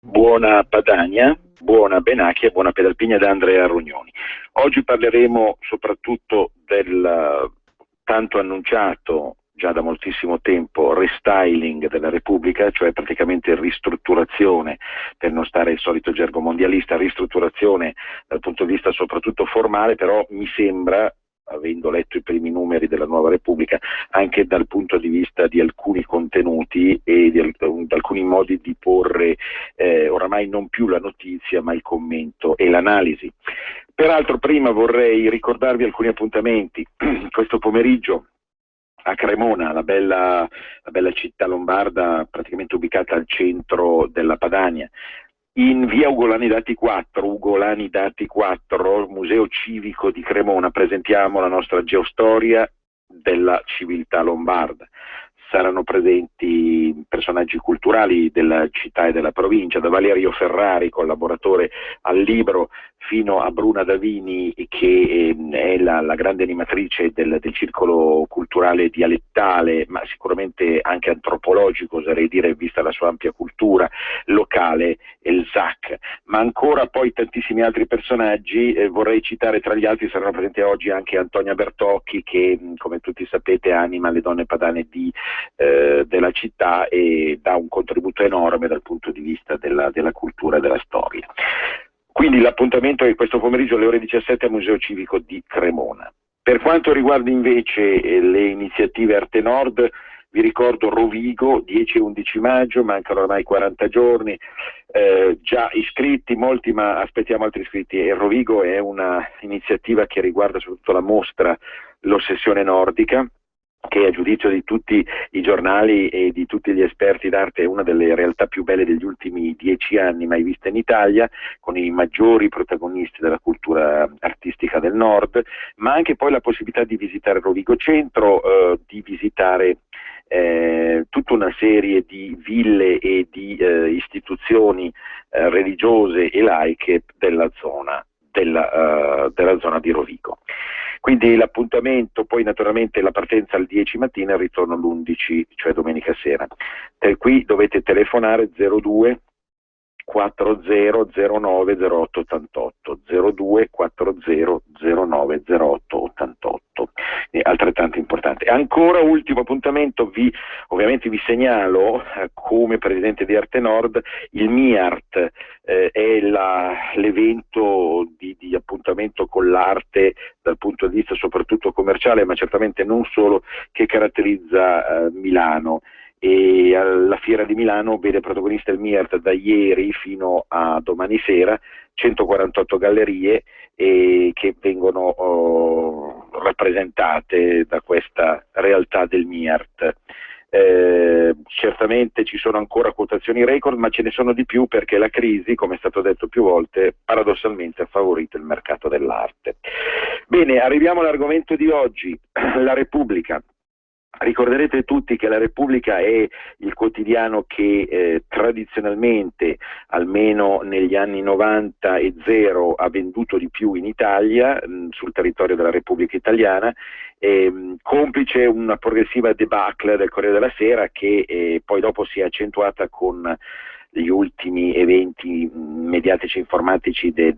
Buona Padania, buona Benacchia e buona Pedalpigna da Andrea Rognoni. Oggi parleremo soprattutto del tanto annunciato già da moltissimo tempo restyling della Repubblica, cioè praticamente ristrutturazione, per non stare il solito gergo mondialista, ristrutturazione dal punto di vista soprattutto formale, però mi sembra, avendo letto i primi numeri della Nuova Repubblica, anche dal punto di vista di alcuni contenuti e di alcuni modi di porre oramai non più la notizia ma il commento e l'analisi. Peraltro prima vorrei ricordarvi alcuni appuntamenti. Questo pomeriggio a Cremona, la bella città lombarda praticamente ubicata al centro della Padania, in via Ugolani Dati 4, Ugolani Dati 4, Museo Civico di Cremona, presentiamo la nostra geostoria della civiltà lombarda. Saranno presenti personaggi culturali della città e della provincia, da Valerio Ferrari, collaboratore al libro, fino a Bruna Davini, che è la grande animatrice del circolo culturale dialettale, ma sicuramente anche antropologico, oserei dire, vista la sua ampia cultura locale, il ZAC, ma ancora poi tantissimi altri personaggi. Vorrei citare tra gli altri, saranno presenti oggi anche Antonia Bertocchi, che come tutti sapete anima le donne padane della città e dà un contributo enorme dal punto di vista della cultura e della storia. Quindi l'appuntamento è questo pomeriggio alle ore 17 al Museo Civico di Cremona. Per quanto riguarda invece le iniziative Arte Nord, vi ricordo Rovigo, 10 e 11 maggio, mancano ormai 40 giorni, già iscritti molti, ma aspettiamo altri iscritti. E Rovigo è una iniziativa che riguarda soprattutto la mostra L'Ossessione Nordica, che a giudizio di tutti i giornali e di tutti gli esperti d'arte è una delle realtà più belle degli ultimi 10 anni mai viste in Italia, con i maggiori protagonisti della cultura artistica del nord, ma anche poi la possibilità di visitare Rovigo Centro, di visitare tutta una serie di ville e di istituzioni religiose e laiche della zona di Rovigo. Quindi l'appuntamento, poi naturalmente la partenza al 10 mattina e il ritorno all'11, cioè domenica sera. Qui dovete telefonare 02 40 09 08 88, 02 40 09 08 88, altrettanto importante. Ancora ultimo appuntamento, ovviamente vi segnalo come presidente di Arte Nord il MIART, è l'evento di appuntamento con l'arte dal punto di vista soprattutto commerciale, ma certamente non solo, che caratterizza Milano. E alla Fiera di Milano vede protagonista il MIART da ieri fino a domani sera, 148 gallerie che vengono rappresentate da questa realtà del MIART. Certamente ci sono ancora quotazioni record, ma ce ne sono di più perché la crisi, come è stato detto più volte, paradossalmente ha favorito il mercato dell'arte. Bene, arriviamo all'argomento di oggi, la Repubblica. Ricorderete tutti che la Repubblica è il quotidiano che tradizionalmente, almeno negli anni 90 e 0, ha venduto di più in Italia, sul territorio della Repubblica Italiana, complice una progressiva debacle del Corriere della Sera che poi dopo si è accentuata con gli ultimi eventi mediatici informatici del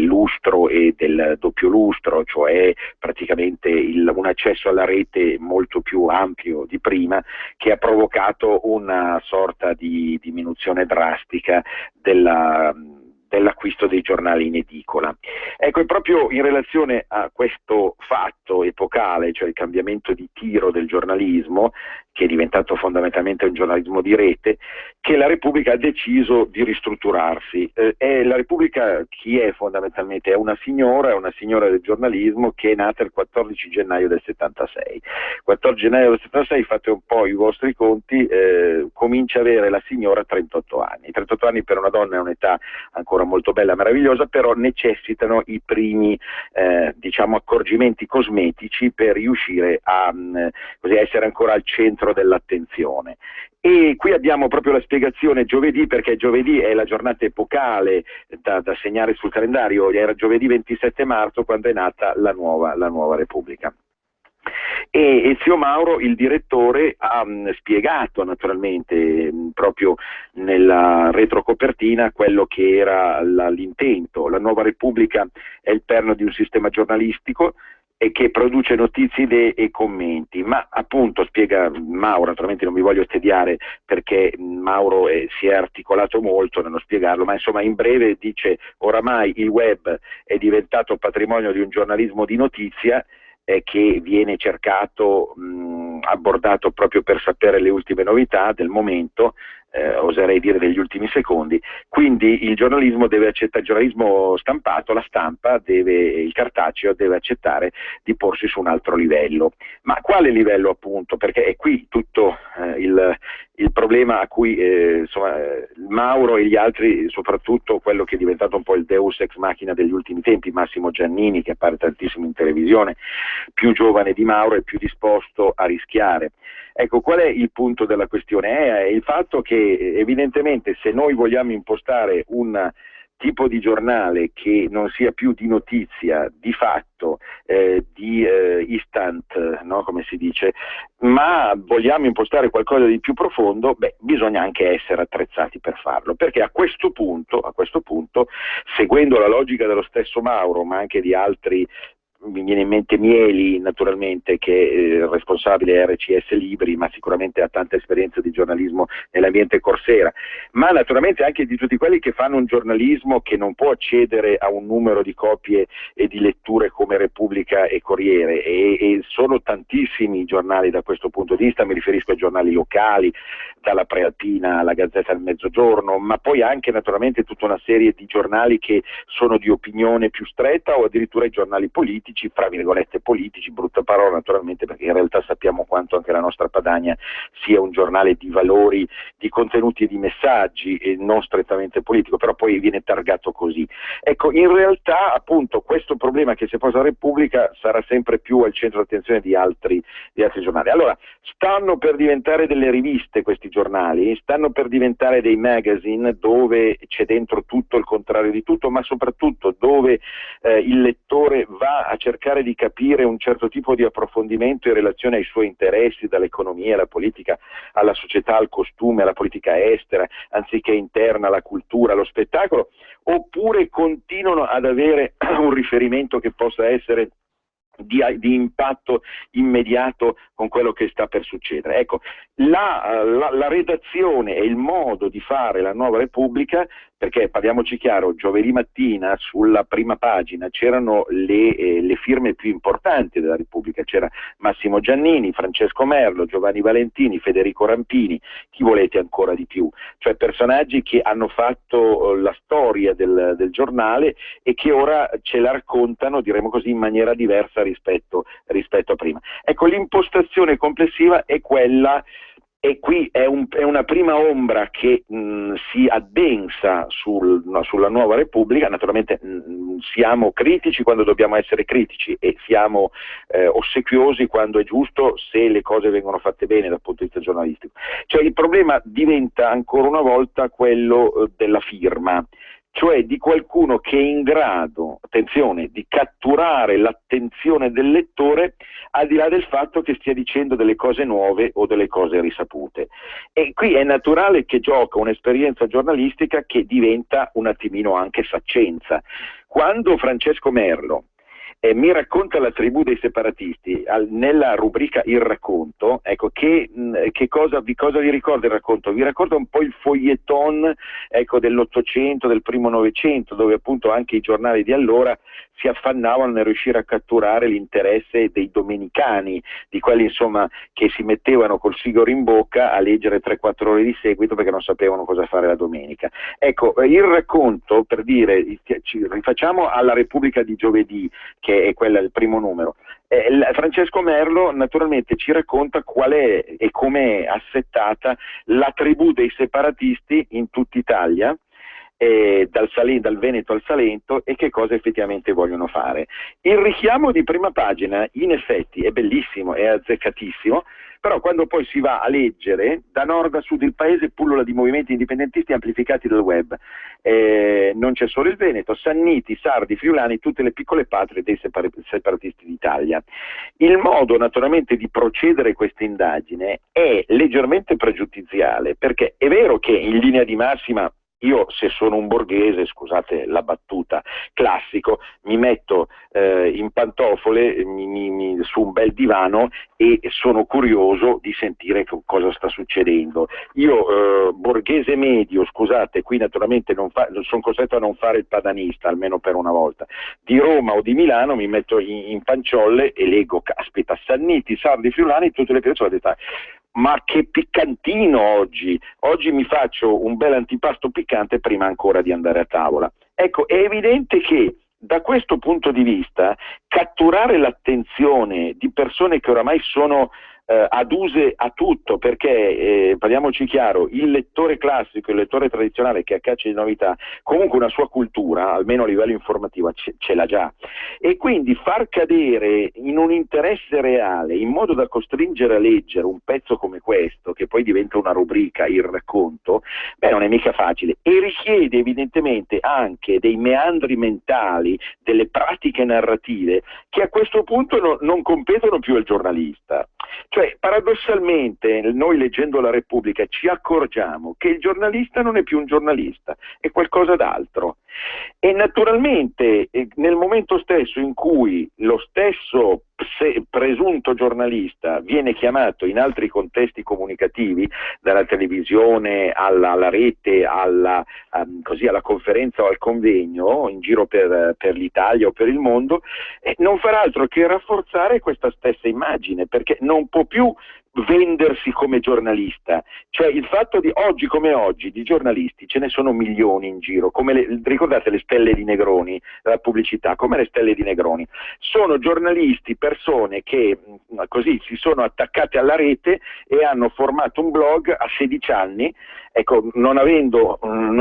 lustro e del doppio lustro, cioè praticamente un accesso alla rete molto più ampio di prima, che ha provocato una sorta di diminuzione drastica dell'acquisto dei giornali in edicola. Ecco, è proprio in relazione a questo fatto epocale, cioè il cambiamento di tiro del giornalismo, che è diventato fondamentalmente un giornalismo di rete, che la Repubblica ha deciso di ristrutturarsi. La Repubblica chi è fondamentalmente? È una signora del giornalismo che è nata il 14 gennaio del 76. 14 gennaio del 76, fate un po' i vostri conti, comincia a avere la signora 38 anni. 38 anni per una donna è un'età ancora molto bella, meravigliosa, però necessitano i primi accorgimenti cosmetici per riuscire a essere ancora al centro dell'attenzione. E qui abbiamo proprio la spiegazione giovedì, perché giovedì è la giornata epocale da segnare sul calendario, era giovedì 27 marzo quando è nata la nuova Repubblica. E Zio Mauro, il direttore, ha spiegato naturalmente proprio nella retrocopertina quello che era l'intento. La Nuova Repubblica è il perno di un sistema giornalistico e che produce notizie, idee e commenti, ma appunto spiega Mauro, naturalmente non mi voglio tediare perché Mauro si è articolato molto nello spiegarlo, ma insomma in breve dice: oramai il web è diventato patrimonio di un giornalismo di notizia che viene cercato, abordato proprio per sapere le ultime novità del momento, oserei dire degli ultimi secondi. Quindi il giornalismo deve accettare, il giornalismo stampato, la stampa il cartaceo deve accettare di porsi su un altro livello. Ma quale livello appunto? Perché è qui tutto il problema a cui Mauro e gli altri, soprattutto quello che è diventato un po' il deus ex machina degli ultimi tempi, Massimo Giannini, che appare tantissimo in televisione, più giovane di Mauro e più disposto a rischiare. Ecco, qual è il punto della questione? È il fatto che evidentemente se noi vogliamo impostare un tipo di giornale che non sia più di notizia, di fatto, di instant, no? Come si dice, ma vogliamo impostare qualcosa di più profondo, bisogna anche essere attrezzati per farlo, perché a questo punto, seguendo la logica dello stesso Mauro, ma anche di altri, mi viene in mente Mieli naturalmente, che è responsabile RCS Libri, ma sicuramente ha tanta esperienza di giornalismo nell'ambiente Corsera, ma naturalmente anche di tutti quelli che fanno un giornalismo che non può accedere a un numero di copie e di letture come Repubblica e Corriere, e sono tantissimi i giornali da questo punto di vista, mi riferisco ai giornali locali, dalla Prealpina alla Gazzetta del Mezzogiorno, ma poi anche naturalmente tutta una serie di giornali che sono di opinione più stretta, o addirittura i giornali politici, fra virgolette politici, brutta parola naturalmente, perché in realtà sappiamo quanto anche la nostra Padania sia un giornale di valori, di contenuti e di messaggi, e non strettamente politico, però poi viene targato così. Ecco, in realtà appunto questo problema che si posa la Repubblica sarà sempre più al centro d'attenzione di altri giornali. Allora, stanno per diventare delle riviste questi giornali, stanno per diventare dei magazine dove c'è dentro tutto il contrario di tutto, ma soprattutto dove il lettore va a cercare di capire un certo tipo di approfondimento in relazione ai suoi interessi, dall'economia alla politica, alla società, al costume, alla politica estera, anziché interna, alla cultura, allo spettacolo, oppure continuano ad avere un riferimento che possa essere di impatto immediato con quello che sta per succedere. Ecco, la redazione e il modo di fare la Nuova Repubblica, perché parliamoci chiaro, giovedì mattina sulla prima pagina c'erano le firme più importanti della Repubblica, c'era Massimo Giannini, Francesco Merlo, Giovanni Valentini, Federico Rampini, chi volete ancora di più? Cioè personaggi che hanno fatto la storia del giornale e che ora ce la raccontano, diremo così, in maniera diversa rispetto a prima. Ecco, l'impostazione complessiva è quella, e qui è una prima ombra che si addensa sulla Nuova Repubblica. Naturalmente siamo critici quando dobbiamo essere critici e siamo ossequiosi quando è giusto, se le cose vengono fatte bene dal punto di vista giornalistico. Cioè il problema diventa ancora una volta quello della firma, cioè di qualcuno che è in grado, attenzione, di catturare l'attenzione del lettore al di là del fatto che stia dicendo delle cose nuove o delle cose risapute. E qui è naturale che gioca un'esperienza giornalistica che diventa un attimino anche saccenza. Quando Francesco Merlo mi racconta la tribù dei separatisti nella rubrica Il racconto, ecco, cosa vi ricorda il racconto? Vi ricorda un po' il feuilleton, ecco, dell'Ottocento, del primo Novecento, dove appunto anche i giornali di allora si affannavano nel riuscire a catturare l'interesse dei domenicani, di quelli insomma che si mettevano col sigaro in bocca a leggere 3-4 ore di seguito perché non sapevano cosa fare la domenica. Ecco, il racconto, per dire, ci rifacciamo alla Repubblica di giovedì, che è quella del primo numero. Francesco Merlo naturalmente ci racconta qual è e come è assettata la tribù dei separatisti in tutta Italia, dal Veneto al Salento, e che cosa effettivamente vogliono fare. Il richiamo di prima pagina in effetti è bellissimo, è azzeccatissimo, però quando poi si va a leggere, da nord a sud il paese pullula di movimenti indipendentisti amplificati dal web. Non c'è solo il Veneto, Sanniti, Sardi, Friulani, tutte le piccole patrie dei separatisti d'Italia. Il modo naturalmente di procedere questa indagine è leggermente pregiudiziale, perché è vero che in linea di massima io, se sono un borghese, scusate la battuta, classico, mi metto in pantofole su un bel divano e sono curioso di sentire cosa sta succedendo. Io, borghese medio, scusate, qui naturalmente sono costretto a non fare il padanista, almeno per una volta, di Roma o di Milano mi metto in panciolle e leggo, aspetta, Sanniti, Sardi, Friulani, tutte le persone d'età. Ma che piccantino oggi! Oggi mi faccio un bel antipasto piccante prima ancora di andare a tavola. Ecco, è evidente che da questo punto di vista catturare l'attenzione di persone che oramai sono aduse a tutto, perché parliamoci chiaro, il lettore classico, il lettore tradizionale che a caccia di novità, comunque una sua cultura, almeno a livello informativo, ce l'ha già, e quindi far cadere in un interesse reale, in modo da costringere a leggere un pezzo come questo, che poi diventa una rubrica, il racconto, beh, non è mica facile, e richiede evidentemente anche dei meandri mentali, delle pratiche narrative, che a questo punto non competono più al giornalista. Cioè, paradossalmente, noi leggendo la Repubblica ci accorgiamo che il giornalista non è più un giornalista, è qualcosa d'altro. E naturalmente nel momento stesso in cui lo stesso presunto giornalista viene chiamato in altri contesti comunicativi, dalla televisione alla rete, alla conferenza o al convegno in giro per l'Italia o per il mondo, non farà altro che rafforzare questa stessa immagine, perché non può più vendersi come giornalista. Cioè, il fatto di oggi come oggi di giornalisti ce ne sono milioni in giro, come ricordate le stelle di Negroni, la pubblicità, come le stelle di Negroni, sono giornalisti, persone che così si sono attaccate alla rete e hanno formato un blog a 16 anni, ecco, non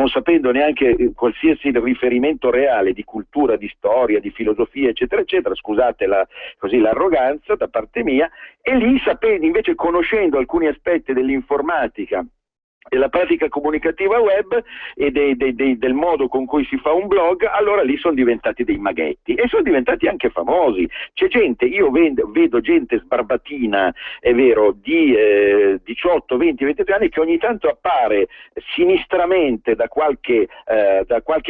sapendo neanche qualsiasi riferimento reale di cultura, di storia, di filosofia, eccetera, eccetera, scusate l'arroganza da parte mia, e lì sapendo, invece conoscendo alcuni aspetti dell'informatica, della pratica comunicativa web e del modo con cui si fa un blog, allora lì sono diventati dei maghetti e sono diventati anche famosi. C'è gente, io vedo gente sbarbatina, è vero, di 18, 20, 22 anni, che ogni tanto appare sinistramente da qualche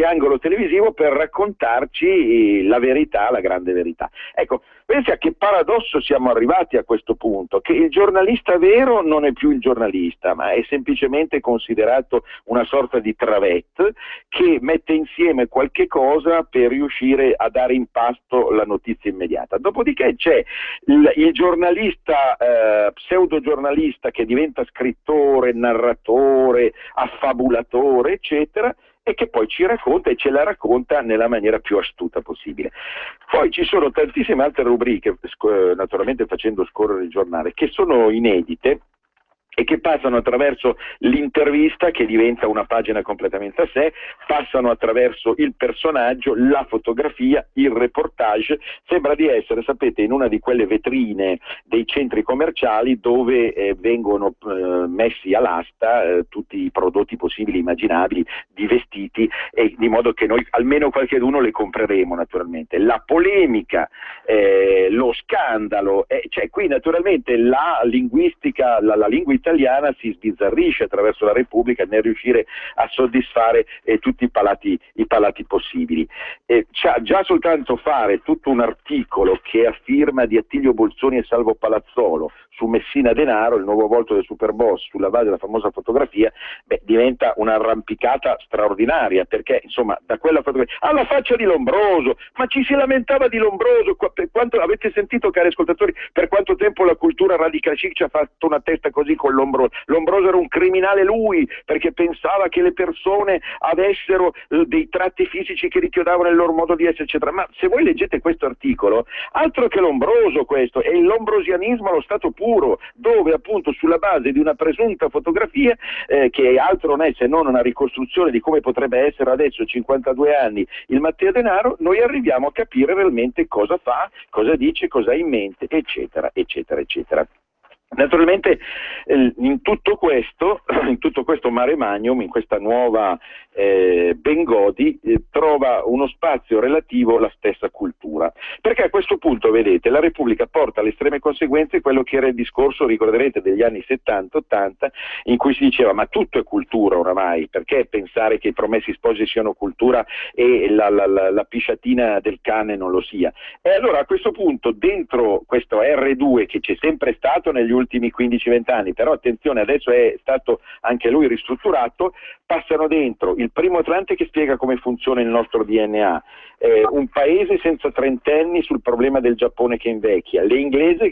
angolo televisivo per raccontarci la verità, la grande verità. Ecco, pensi a che paradosso siamo arrivati a questo punto, che il giornalista vero non è più il giornalista, ma è semplicemente considerato una sorta di travette che mette insieme qualche cosa per riuscire a dare in pasto la notizia immediata. Dopodiché c'è il giornalista, pseudo-giornalista, che diventa scrittore, narratore, affabulatore, eccetera, e che poi ci racconta e ce la racconta nella maniera più astuta possibile. Poi ci sono tantissime altre rubriche, naturalmente facendo scorrere il giornale, che sono inedite e che passano attraverso l'intervista, che diventa una pagina completamente a sé, passano attraverso il personaggio, la fotografia, il reportage. Sembra di essere, sapete, in una di quelle vetrine dei centri commerciali dove vengono messi all'asta tutti i prodotti possibili e immaginabili di vestiti, di modo che noi almeno qualcheduno le compreremo naturalmente. La polemica, lo scandalo, cioè qui naturalmente la linguistica, la lingua italiana si sbizzarrisce attraverso la Repubblica nel riuscire a soddisfare tutti i palati possibili. Già soltanto fare tutto un articolo che a firma di Attilio Bolzoni e Salvo Palazzolo su Messina Denaro, il nuovo volto del superboss, sulla base della famosa fotografia, diventa un'arrampicata straordinaria, perché insomma da quella fotografia alla faccia di Lombroso, ma ci si lamentava di Lombroso, per quanto avete sentito, cari ascoltatori, per quanto tempo la cultura radical chic ci ha fatto una testa così con Lombroso. Lombroso era un criminale lui, perché pensava che le persone avessero dei tratti fisici che richiodavano il loro modo di essere, eccetera. Ma se voi leggete questo articolo, altro che Lombroso, questo è il lombrosianismo allo stato puro, dove appunto sulla base di una presunta fotografia che altro non è se non una ricostruzione di come potrebbe essere adesso a 52 anni il Matteo Denaro, noi arriviamo a capire realmente cosa fa, cosa dice, cosa ha in mente, eccetera, eccetera, eccetera. Naturalmente in tutto questo, in tutto questo mare magnum, in questa nuova Bengodi, trova uno spazio relativo la stessa cultura, perché a questo punto, vedete, la Repubblica porta alle estreme conseguenze quello che era il discorso, ricorderete, degli anni 70-80, in cui si diceva ma tutto è cultura oramai, perché pensare che i Promessi Sposi siano cultura e la pisciatina del cane non lo sia? E allora a questo punto, dentro questo R2 che c'è sempre stato negli ultimi 15-20 anni, però attenzione, adesso è stato anche lui ristrutturato, passano dentro il primo Atlante che spiega come funziona il nostro DNA, un paese senza trentenni sul problema del Giappone che invecchia, l'inglese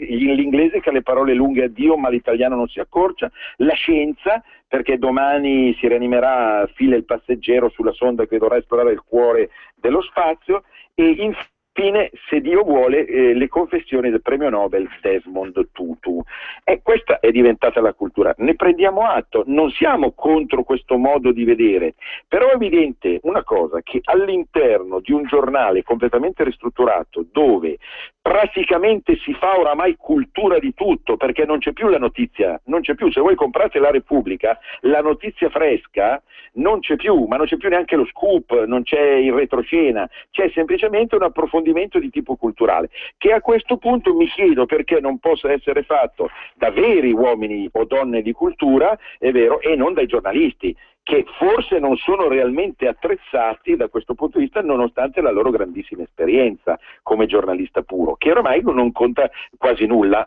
che ha le parole lunghe a Dio ma l'italiano non si accorcia, la scienza perché domani si rianimerà Phil il passeggero sulla sonda che dovrà esplorare il cuore dello spazio, e infine, se Dio vuole, le confessioni del premio Nobel Desmond Tutu. E questa è diventata la cultura. Ne prendiamo atto, non siamo contro questo modo di vedere, però è evidente una cosa, che all'interno di un giornale completamente ristrutturato, dove praticamente si fa oramai cultura di tutto, perché non c'è più la notizia, non c'è più, se voi comprate la Repubblica, la notizia fresca non c'è più, ma non c'è più neanche lo scoop, non c'è il retroscena, c'è semplicemente un approfondimento di tipo culturale, che a questo punto mi chiedo perché non possa essere fatto da veri uomini o donne di cultura, è vero, e non dai giornalisti, che forse non sono realmente attrezzati da questo punto di vista, nonostante la loro grandissima esperienza come giornalista puro, che ormai non conta quasi nulla,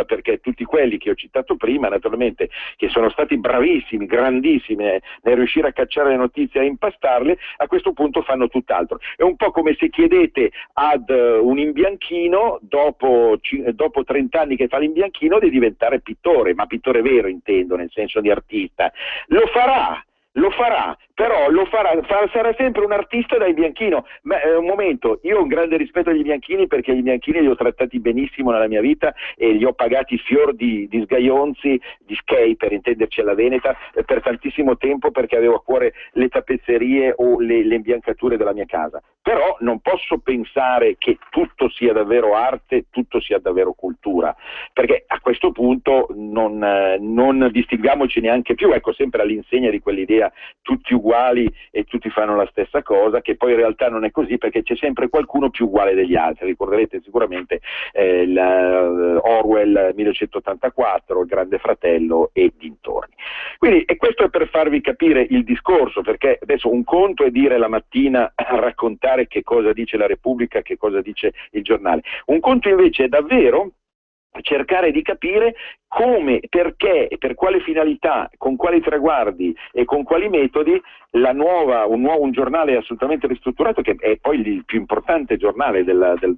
perché tutti quelli che ho citato prima, naturalmente, che sono stati bravissimi, grandissimi nel riuscire a cacciare le notizie e a impastarle, a questo punto fanno tutt'altro. È un po' come se chiedete ad un imbianchino, dopo 30 anni che fa l'imbianchino, di diventare pittore, ma pittore vero intendo, nel senso di artista. Lo farà, però sarà sempre un artista da imbianchino. Ma un momento, io ho un grande rispetto agli imbianchini, perché gli imbianchini li ho trattati benissimo nella mia vita e li ho pagati fior di sgaionzi, di skei per intenderci alla veneta, per tantissimo tempo, perché avevo a cuore le tappezzerie o le imbiancature della mia casa. Però non posso pensare che tutto sia davvero arte, tutto sia davvero cultura, perché a questo punto non distinguiamoci neanche più, ecco, sempre all'insegna di quell'idea tutti uguali e tutti fanno la stessa cosa, che poi in realtà non è così, perché c'è sempre qualcuno più uguale degli altri. Ricorderete sicuramente Orwell 1984, Il Grande Fratello e dintorni. Quindi, e questo è per farvi capire il discorso, perché adesso un conto è dire la mattina a raccontare che cosa dice la Repubblica, che cosa dice il giornale, un conto invece è davvero cercare di capire come, perché, per quale finalità, con quali traguardi e con quali metodi un giornale assolutamente ristrutturato, che è poi il più importante giornale del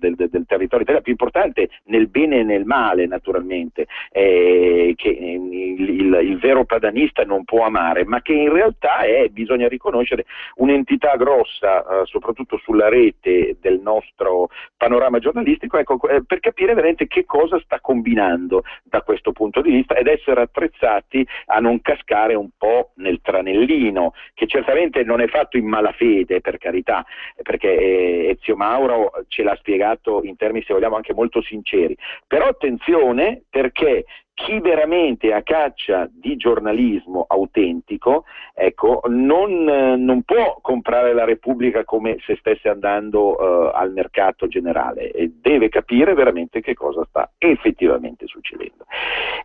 territorio italiano, più importante nel bene e nel male naturalmente, che il vero padanista non può amare, ma che in realtà bisogna riconoscere, un'entità grossa, soprattutto sulla rete del nostro panorama giornalistico, ecco, per capire veramente che cosa sta combinando da questo punto di vista, ed essere attrezzati a non cascare un po' nel tranellino, che certamente non è fatto in malafede, per carità, perché Ezio Mauro ce l'ha spiegato in termini, se vogliamo, anche molto sinceri. Però attenzione, perché chi veramente è a caccia di giornalismo autentico, ecco, non può comprare la Repubblica come se stesse andando al mercato generale, e deve capire veramente che cosa sta effettivamente succedendo.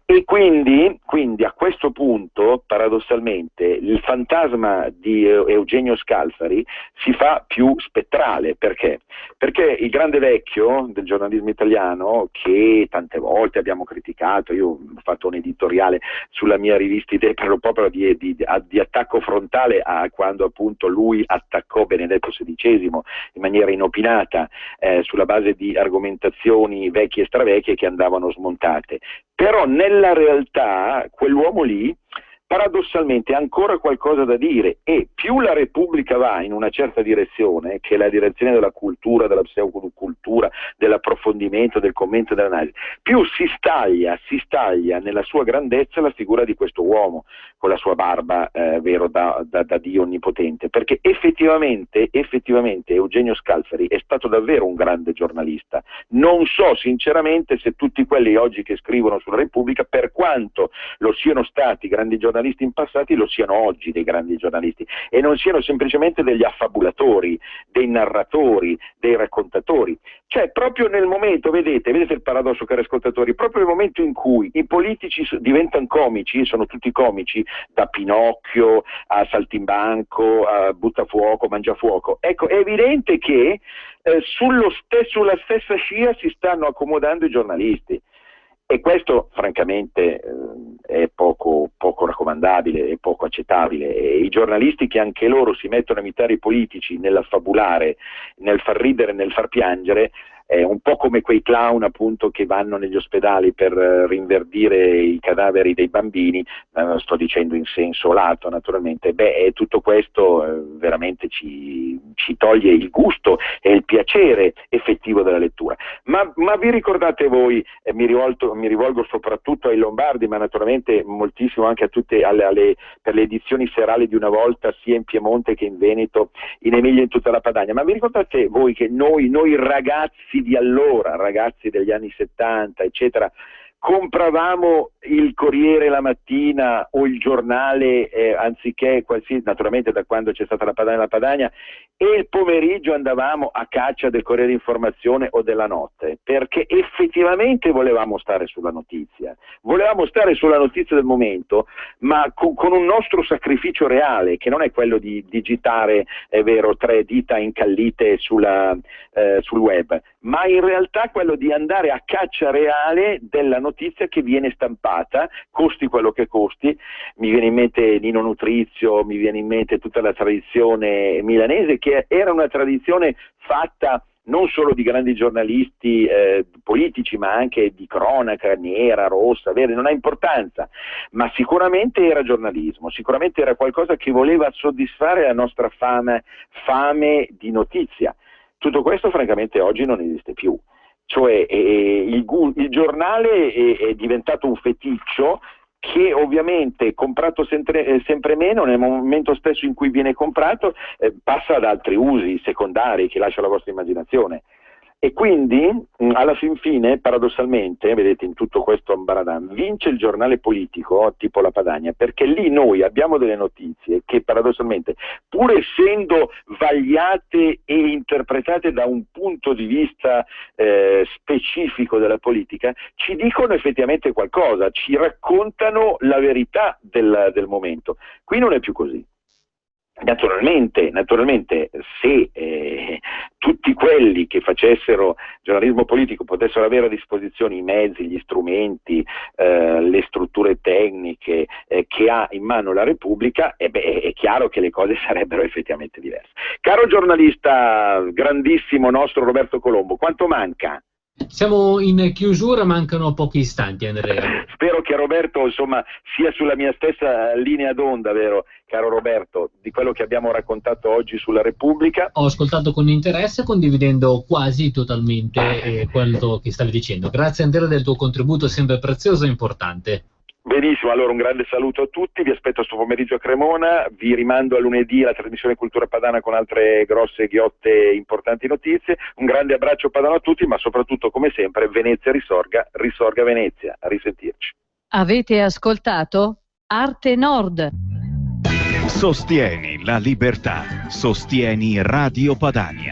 E quindi a questo punto, paradossalmente, il fantasma di Eugenio Scalfari si fa più spettrale. Perché? Perché il grande vecchio del giornalismo italiano, che tante volte abbiamo criticato, io ho fatto un editoriale sulla mia rivista Idee, proprio di attacco frontale a quando appunto lui attaccò Benedetto XVI in maniera inopinata, sulla base di argomentazioni vecchie e stravecchie che andavano smontate. Però nella realtà quell'uomo lì paradossalmente ha ancora qualcosa da dire, e più la Repubblica va in una certa direzione, che è la direzione della cultura, della pseudocultura, dell'approfondimento, del commento, dell'analisi, più si staglia nella sua grandezza la figura di questo uomo con la sua barba, vero, da Dio onnipotente, perché effettivamente Eugenio Scalfari è stato davvero un grande giornalista. Non so sinceramente se tutti quelli oggi che scrivono sulla Repubblica, per quanto lo siano stati grandi giornalisti in passati, lo siano oggi dei grandi giornalisti, e non siano semplicemente degli affabulatori, dei narratori, dei raccontatori. Cioè, proprio nel momento, vedete il paradosso, cari ascoltatori, proprio nel momento in cui i politici diventano comici, sono tutti comici, da Pinocchio a Saltimbanco, a Buttafuoco, Mangiafuoco, ecco, è evidente che sulla stessa scia si stanno accomodando i giornalisti. E questo francamente è poco raccomandabile, è poco accettabile. E i giornalisti che anche loro si mettono a imitare i politici nell'affabulare, nel far ridere, nel far piangere, un po' come quei clown appunto che vanno negli ospedali per rinverdire i cadaveri dei bambini, sto dicendo in senso lato naturalmente. Tutto questo veramente ci toglie il gusto e il piacere effettivo della lettura. Ma vi ricordate voi, mi rivolgo soprattutto ai lombardi, ma naturalmente moltissimo anche a tutte per le edizioni serali di una volta, sia in Piemonte che in Veneto, in Emilia e in tutta la Padania, ma vi ricordate voi che noi ragazzi di allora, ragazzi degli anni 70 eccetera, compravamo il Corriere la mattina o il giornale, anziché qualsiasi, naturalmente da quando c'è stata la Padania, e il pomeriggio andavamo a caccia del Corriere d'Informazione o della Notte, perché effettivamente volevamo stare sulla notizia del momento, ma con un nostro sacrificio reale, che non è quello di digitare, è vero, 3 dita incallite sul web, ma in realtà quello di andare a caccia reale della notizia che viene stampata, costi quello che costi. Mi viene in mente Nino Nutrizio, mi viene in mente tutta la tradizione milanese, che era una tradizione fatta non solo di grandi giornalisti politici, ma anche di cronaca nera, rossa, verde, non ha importanza, ma sicuramente era giornalismo, sicuramente era qualcosa che voleva soddisfare la nostra fame di notizia. Tutto questo francamente oggi non esiste più. Cioè il giornale è diventato un feticcio che ovviamente, comprato sempre meno, nel momento stesso in cui viene comprato, passa ad altri usi secondari che lascia la vostra immaginazione. E quindi, alla fin fine, paradossalmente, vedete, in tutto questo ambaradan, vince il giornale politico, tipo la Padania, perché lì noi abbiamo delle notizie che paradossalmente, pur essendo vagliate e interpretate da un punto di vista specifico della politica, ci dicono effettivamente qualcosa, ci raccontano la verità del momento. Qui non è più così. Naturalmente, se tutti quelli che facessero giornalismo politico potessero avere a disposizione i mezzi, gli strumenti, le strutture tecniche che ha in mano la Repubblica, è chiaro che le cose sarebbero effettivamente diverse. Caro giornalista grandissimo nostro Roberto Colombo, quanto manca? Siamo in chiusura, mancano pochi istanti, Andrea. Spero che Roberto, insomma, sia sulla mia stessa linea d'onda, vero, caro Roberto, di quello che abbiamo raccontato oggi sulla Repubblica. Ho ascoltato con interesse, condividendo quasi totalmente quello che stavi dicendo. Grazie Andrea del tuo contributo sempre prezioso e importante. Benissimo, allora un grande saluto a tutti, vi aspetto sto pomeriggio a Cremona, vi rimando a lunedì alla trasmissione Cultura Padana con altre grosse, ghiotte, importanti notizie. Un grande abbraccio padano a tutti, ma soprattutto, come sempre, Venezia risorga, risorga Venezia. A risentirci. Avete ascoltato Arte Nord. Sostieni la libertà, sostieni Radio Padania.